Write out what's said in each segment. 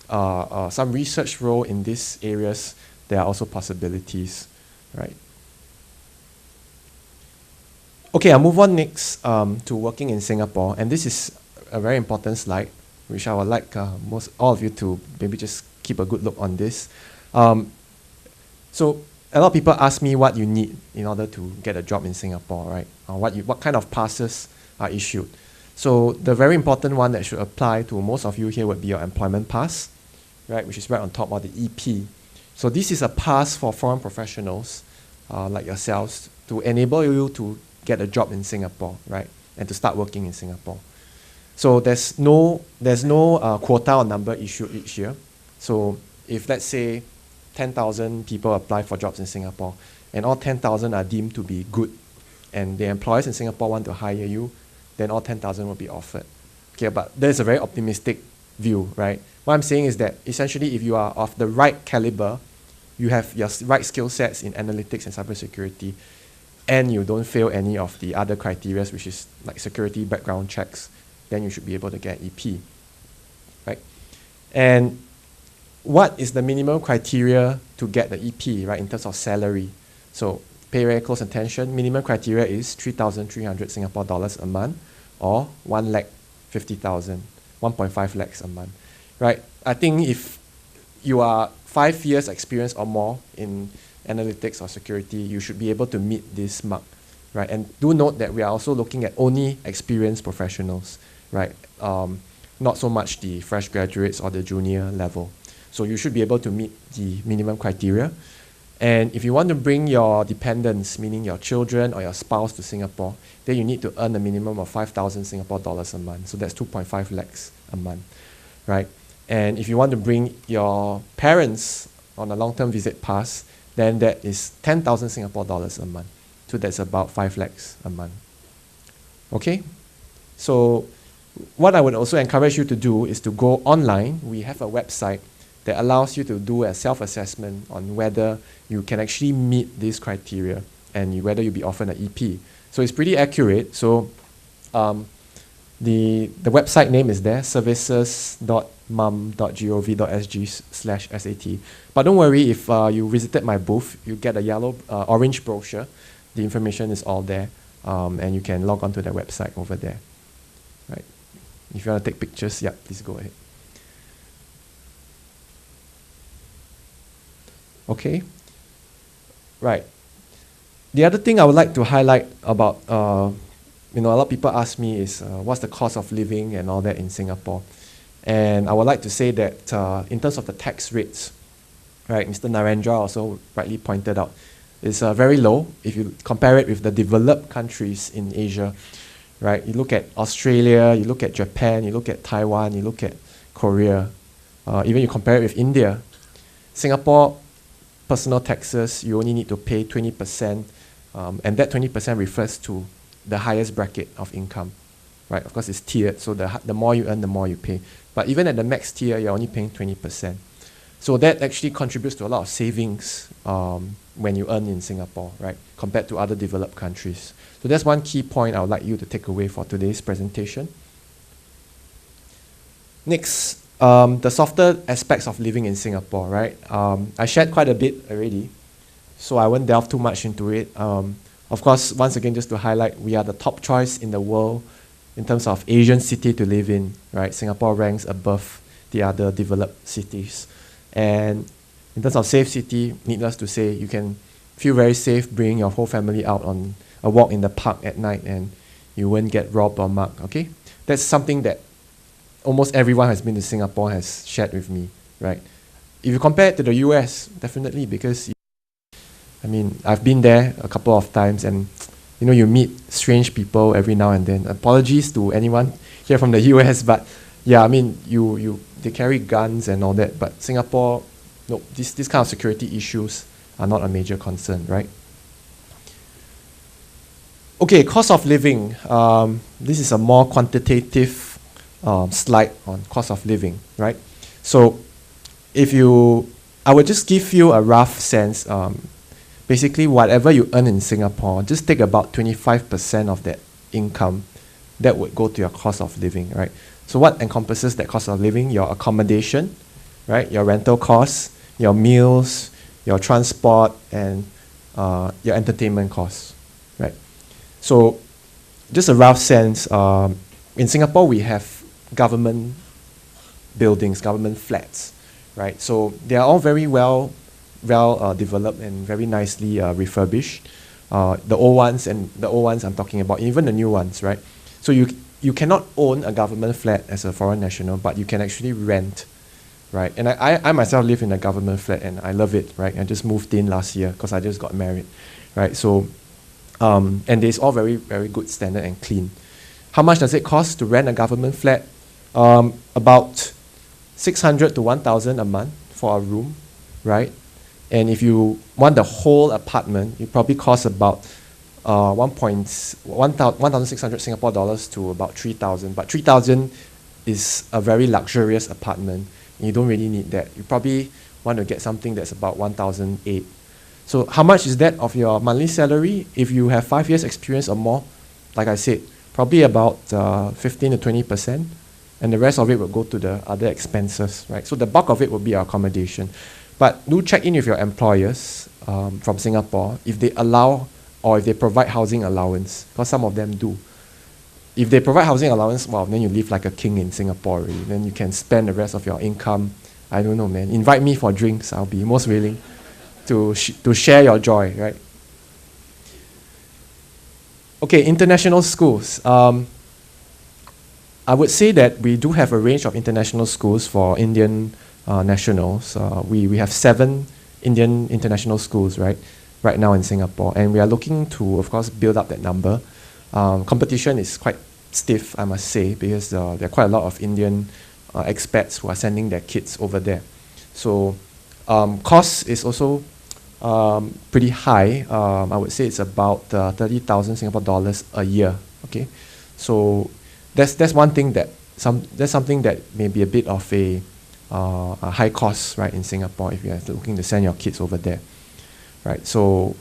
some research role in these areas, there are also possibilities, right? Okay, I'll move on next to working in Singapore, and this is a very important slide, which I would like all of you to maybe just keep a good look on this. So a lot of people ask me what you need in order to get a job in Singapore, right? What kind of passes are issued. So the very important one that should apply to most of you here would be your employment pass, right, which is right on top of the EP. So this is a pass for foreign professionals like yourselves to enable you to get a job in Singapore, right, and to start working in Singapore. So there's no quota or number issued each year. So if, let's say, 10,000 people apply for jobs in Singapore, and all 10,000 are deemed to be good, and the employers in Singapore want to hire you, then all 10,000 will be offered. Okay, but there's a very optimistic view, right? What I'm saying is that essentially, if you are of the right caliber, you have your right skill sets in analytics and cybersecurity, and you don't fail any of the other criteria, which is like security background checks, then you should be able to get EP, right? And what is the minimum criteria to get the EP, right, in terms of salary? So pay very close attention. Minimum criteria is 3,300 Singapore dollars a month, or 1,50,000, 1.5 lakhs a month, right? I think if you are 5 years experience or more in analytics or security, you should be able to meet this mark, right? And do note that we are also looking at only experienced professionals, right? Not so much the fresh graduates or the junior level. So you should be able to meet the minimum criteria. And if you want to bring your dependents, meaning your children or your spouse, to Singapore, then you need to earn a minimum of 5,000 Singapore dollars a month. So that's 2.5 lakhs a month, right? And if you want to bring your parents on a long-term visit pass, then that is 10,000 Singapore dollars a month. So that's about 5 lakhs a month. Okay? So what I would also encourage you to do is to go online. We have a website that allows you to do a self-assessment on whether you can actually meet these criteria and whether you'll be offered an EP. So it's pretty accurate. So the website name is there, services.mum.gov.sg/SAT. But don't worry, if you visited my booth, you get a orange brochure. The information is all there, and you can log on to the website over there. Right. If you want to take pictures, yeah, please go ahead. Okay. Right. The other thing I would like to highlight about, a lot of people ask me is what's the cost of living and all that in Singapore. And I would like to say that in terms of the tax rates, right, Mr. Narendra also rightly pointed out, it's very low if you compare it with the developed countries in Asia, right? You look at Australia, you look at Japan, you look at Taiwan, you look at Korea, even you compare it with India. Singapore, personal taxes, you only need to pay 20%, and that 20% refers to the highest bracket of income, right? Of course, it's tiered, so the more you earn, the more you pay. But even at the max tier, you're only paying 20%. So that actually contributes to a lot of savings when you earn in Singapore, right, compared to other developed countries. So that's one key point I would like you to take away for today's presentation. Next, the softer aspects of living in Singapore, right? I shared quite a bit already, so I won't delve too much into it. Of course, once again, just to highlight, we are the top choice in the world in terms of Asian city to live in, right? Singapore ranks above the other developed cities. And in terms of safe city, needless to say, you can feel very safe bringing your whole family out on a walk in the park at night and you won't get robbed or mugged, okay? That's something that almost everyone has been to Singapore has shared with me, right? If you compare it to the US, definitely, because I've been there a couple of times and you meet strange people every now and then. Apologies to anyone here from the US, but yeah, they carry guns and all that, but Singapore, no, this kind of security issues are not a major concern, right? Okay, cost of living. This is a more quantitative slide on cost of living, right? So I would just give you a rough sense. Basically, whatever you earn in Singapore, just take about 25% of that income. That would go to your cost of living, right? So what encompasses that cost of living? Your accommodation, right? Your rental costs, your meals, your transport, and your entertainment costs, right? So just a rough sense, in Singapore we have government buildings, government flats, right? So they are all very well developed and very nicely refurbished. The old ones I'm talking about, even the new ones, right? So you cannot own a government flat as a foreign national, but you can actually rent, right? And I myself live in a government flat and I love it, right? I just moved in last year because I just got married, right? So, and it's all very, very good standard and clean. How much does it cost to rent a government flat? About 600 to 1,000 a month for a room, right? And if you want the whole apartment, it probably costs about 1,600 Singapore dollars to about 3,000. But 3,000 is a very luxurious apartment. You don't really need that. You probably want to get something that's about 1,008. So how much is that of your monthly salary? If you have 5 years experience or more, like I said, probably about 15 to 20%. And the rest of it will go to the other expenses, right? So the bulk of it will be your accommodation. But do check in with your employers from Singapore if they allow or if they provide housing allowance, because some of them do. If they provide housing allowance, well, then you live like a king in Singapore already. Then you can spend the rest of your income. I don't know, man. Invite me for drinks. I'll be most willing to share your joy, right? Okay, international schools. I would say that we do have a range of international schools for Indian nationals. We have 7 Indian international schools, right now in Singapore, and we are looking to, of course, build up that number. Competition is quite stiff, I must say, because there are quite a lot of Indian expats who are sending their kids over there. So cost is also pretty high. I would say it's about 30,000 Singapore dollars a year. Okay, so that's one thing that's something that may be a bit of a high cost, right, in Singapore if you're looking to send your kids over there, right? So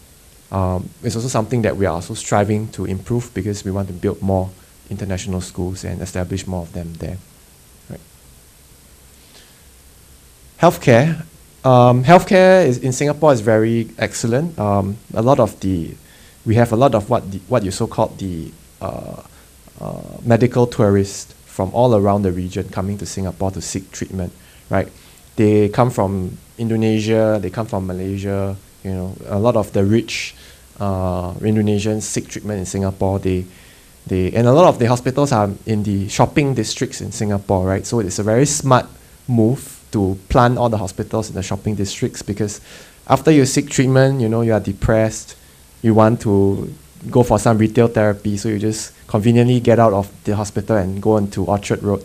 it's also something that we are also striving to improve because we want to build more international schools and establish more of them there, right? Healthcare. Healthcare in Singapore is very excellent. We have a lot of what you so-called the medical tourists from all around the region coming to Singapore to seek treatment, right? They come from Indonesia, they come from Malaysia. You know, a lot of the rich Indonesians seek treatment in Singapore. And a lot of the hospitals are in the shopping districts in Singapore, right? So it's a very smart move to plant all the hospitals in the shopping districts, because after you seek treatment, you know, you are depressed, you want to go for some retail therapy, so you just conveniently get out of the hospital and go into Orchard Road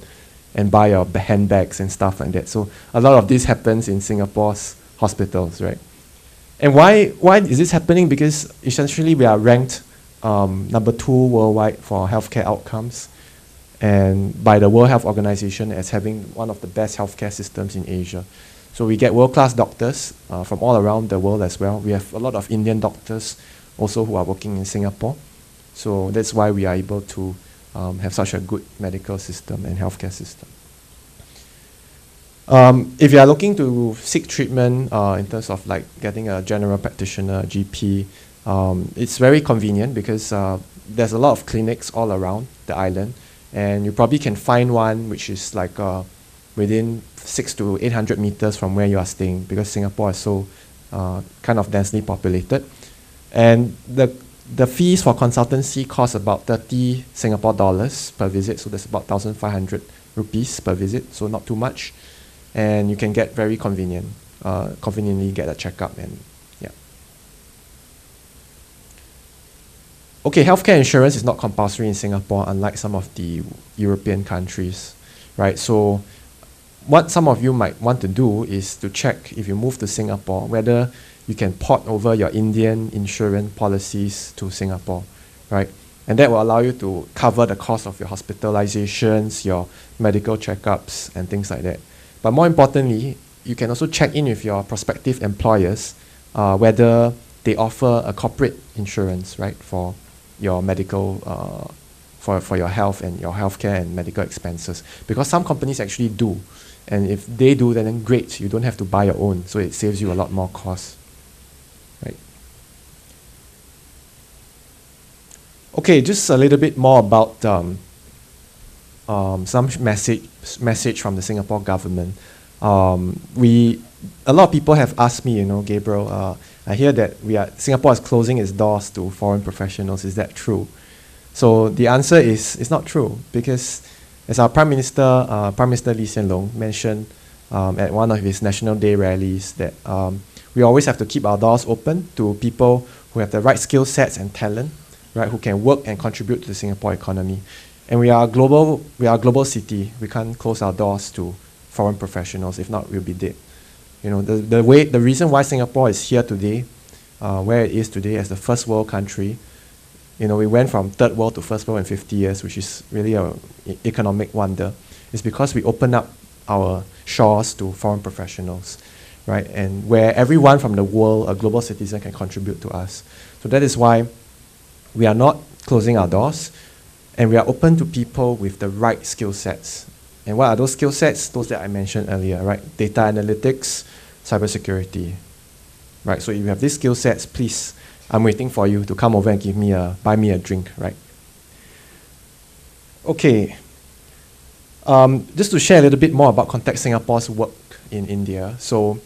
and buy your handbags and stuff like that. So a lot of this happens in Singapore's hospitals, right? And why is this happening? Because essentially we are ranked number 2 worldwide for healthcare outcomes, and by the World Health Organization as having one of the best healthcare systems in Asia. So we get world-class doctors from all around the world as well. We have a lot of Indian doctors also who are working in Singapore. So that's why we are able to have such a good medical system and healthcare system. If you are looking to seek treatment in terms of like getting a general practitioner, GP, it's very convenient because there's a lot of clinics all around the island, and you probably can find one which is like within 600 to 800 meters from where you are staying, because Singapore is so kind of densely populated. And the fees for consultancy cost about 30 Singapore dollars per visit, so that's about 1,500 rupees per visit, so not too much. And you can get very conveniently get a checkup, and yeah. Okay, healthcare insurance is not compulsory in Singapore, unlike some of the European countries, right? So what some of you might want to do is to check, if you move to Singapore, whether you can port over your Indian insurance policies to Singapore, right? And that will allow you to cover the cost of your hospitalizations, your medical checkups, and things like that. But more importantly, you can also check in with your prospective employers whether they offer a corporate insurance, right, for your medical, for your health and your healthcare and medical expenses. Because some companies actually do. And if they do, then great, you don't have to buy your own, so it saves you a lot more cost, right? Okay, just a little bit more about some message from the Singapore government. A lot of people have asked me, Gabriel, I hear that Singapore is closing its doors to foreign professionals. Is that true? So the answer is it's not true, because as our Prime Minister Lee Hsien Loong mentioned at one of his National Day rallies, that we always have to keep our doors open to people who have the right skill sets and talent, right, who can work and contribute to the Singapore economy. And we are a global city. We can't close our doors to foreign professionals. If not, we'll be dead. The reason why Singapore is here today, where it is today as the first world country, we went from third world to first world in 50 years, which is really an economic wonder, is because we opened up our shores to foreign professionals, right? And where everyone from the world, a global citizen, can contribute to us. So that is why we are not closing our doors, and we are open to people with the right skill sets. And what are those skill sets? Those that I mentioned earlier, right? Data analytics, cybersecurity, right? So if you have these skill sets, please, I'm waiting for you to come over and buy me a drink, right? Okay. Just to share a little bit more about Contact Singapore's work in India. So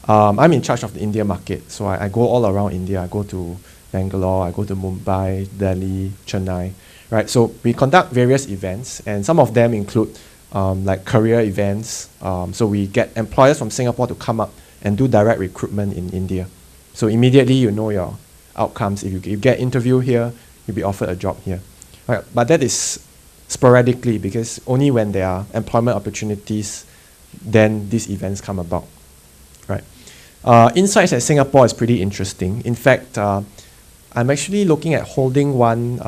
I'm in charge of the India market. So I go all around India. I go to Bangalore, I go to Mumbai, Delhi, Chennai, right? So we conduct various events, and some of them include like career events. So we get employers from Singapore to come up and do direct recruitment in India. So immediately you know your outcomes. If you get interview here, you'll be offered a job here. Right? But that is sporadically, because only when there are employment opportunities, then these events come about. Right? Insights at Singapore is pretty interesting. In fact, I'm actually looking at holding one,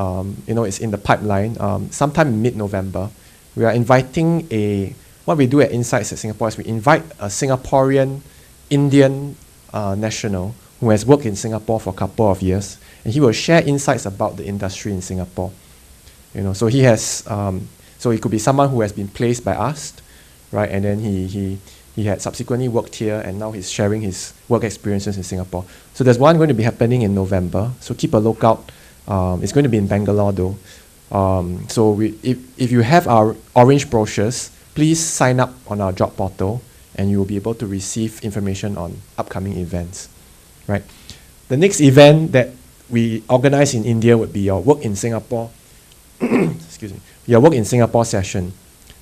it's in the pipeline, sometime in mid-November. We are inviting what we do at Insights at Singapore is we invite a Singaporean Indian national who has worked in Singapore for a couple of years, and he will share insights about the industry in Singapore. So he has, so it could be someone who has been placed by us, right? And then he had subsequently worked here, and now he's sharing his work experiences in Singapore. So there's one going to be happening in November, so keep a lookout. It's going to be in Bangalore though. So if you have our orange brochures, please sign up on our job portal, and you will be able to receive information on upcoming events. Right. The next event that we organize in India would be your Work in Singapore. Excuse me. Your Work in Singapore session.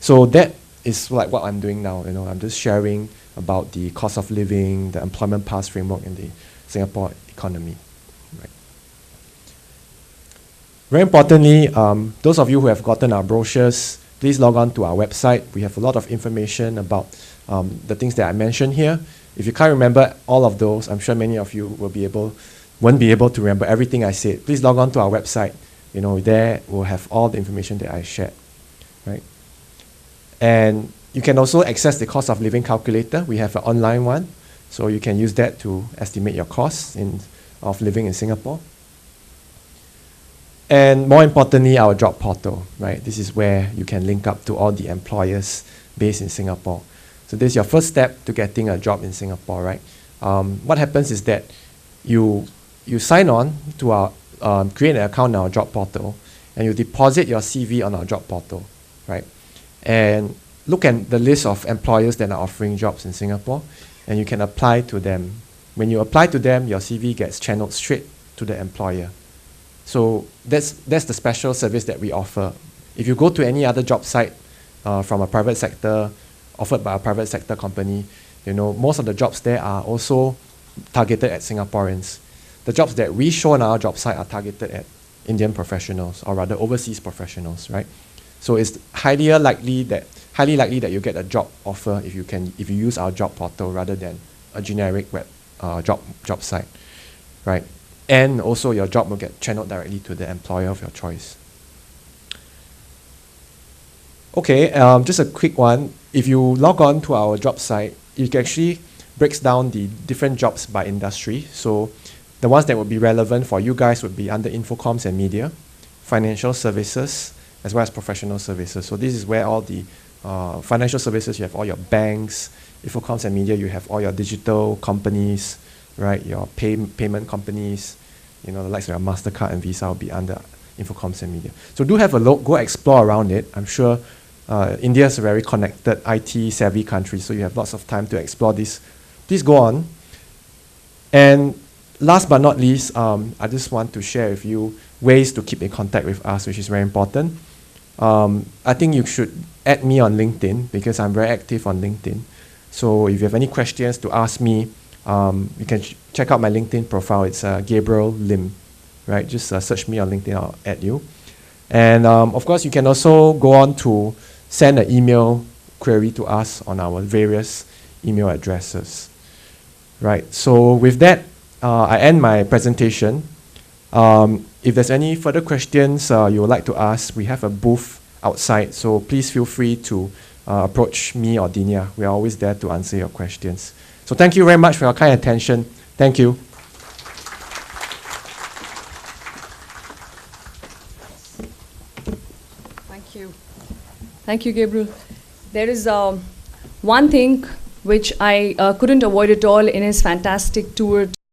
So that is like what I'm doing now. I'm just sharing about the cost of living, the employment pass framework, and the Singapore economy. Right. Very importantly, those of you who have gotten our brochures, please log on to our website. We have a lot of information about the things that I mentioned here. If you can't remember all of those, I'm sure many of you won't be able to remember everything I said. Please log on to our website. There we'll have all the information that I shared, right? And you can also access the cost of living calculator. We have an online one, so you can use that to estimate your costs of living in Singapore. And more importantly, our job portal, right? This is where you can link up to all the employers based in Singapore. So this is your first step to getting a job in Singapore, right? What happens is that you sign on to our, create an account on our job portal, and you deposit your CV on our job portal, right? And look at the list of employers that are offering jobs in Singapore, and you can apply to them. When you apply to them, your CV gets channeled straight to the employer. So that's the special service that we offer. If you go to any other job site from a private sector, offered by a private sector company, most of the jobs there are also targeted at Singaporeans. The jobs that we show on our job site are targeted at Indian professionals, or rather overseas professionals, right? So it's highly likely that you get a job offer if you use our job portal rather than a generic web job site, right? And also your job will get channeled directly to the employer of your choice. Okay, just a quick one. If you log on to our job site, it actually breaks down the different jobs by industry. So the ones that would be relevant for you guys would be under Infocoms and Media, Financial Services, as well as Professional Services. So this is where all the Financial services, you have all your banks. Infocoms and media, you have all your digital companies, right? Your payment companies, the likes of your MasterCard and Visa will be under Infocoms and media. So do have a look, go explore around it. I'm sure India is a very connected, IT-savvy country, so you have lots of time to explore this. Please go on. And last but not least, I just want to share with you ways to keep in contact with us, which is very important. I think you should add me on LinkedIn because I'm very active on LinkedIn. So if you have any questions to ask me, you can check out my LinkedIn profile. It's Gabriel Lim, right? Just search me on LinkedIn, I'll add you. And of course, you can also go on to send an email query to us on our various email addresses, right? So with that, I end my presentation. If there's any further questions you would like to ask, we have a booth outside, so please feel free to approach me or Dinia. We are always there to answer your questions. So thank you very much for your kind attention. Thank you. Thank you. Thank you, Gabriel. There is one thing which I couldn't avoid at all in his fantastic tour